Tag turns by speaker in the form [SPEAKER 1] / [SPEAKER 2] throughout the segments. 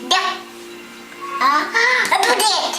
[SPEAKER 1] Да. Будет.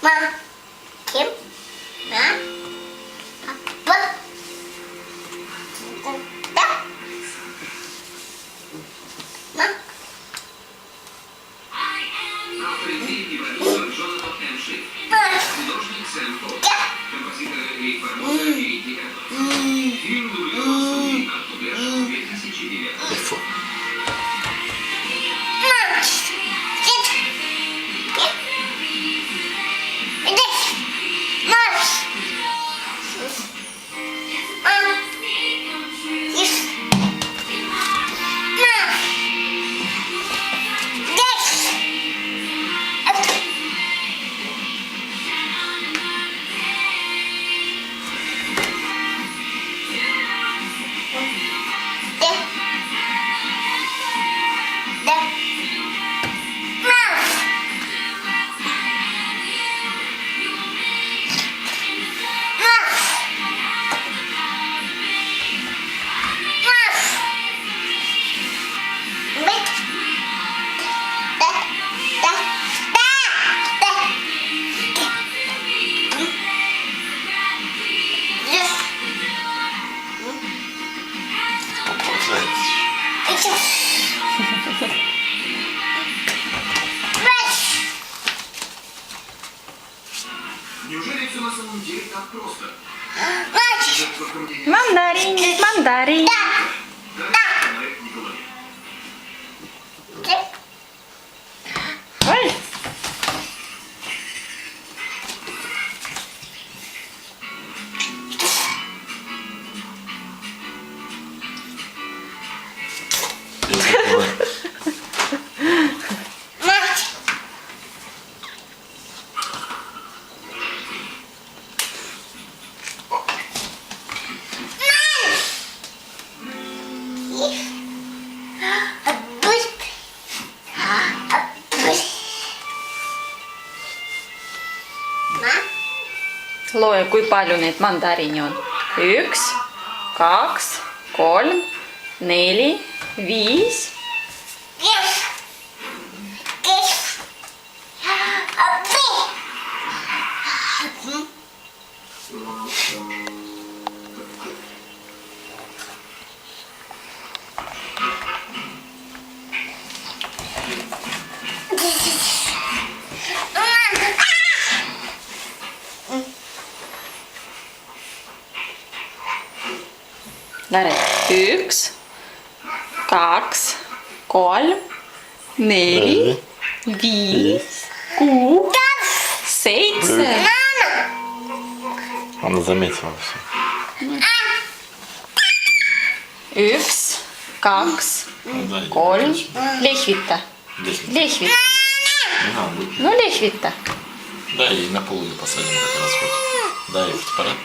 [SPEAKER 1] Мам, кем? Да? Папа? Да? Мам?
[SPEAKER 2] Неужели все на самом деле так просто?
[SPEAKER 3] Мандарин, мандарин. Ой. Loe, kui palju neid mandariine on? 1, 2, 3, 4, 5. Lähed 1, 2, 3, 4, 5, 6, 7.
[SPEAKER 4] Она заметила все.
[SPEAKER 3] 1, 2, 3. Lehvita. Lehvita. No lehvita.
[SPEAKER 4] Дай ей на полу ее посадим как раз вот. Дай ей фотоаппарат.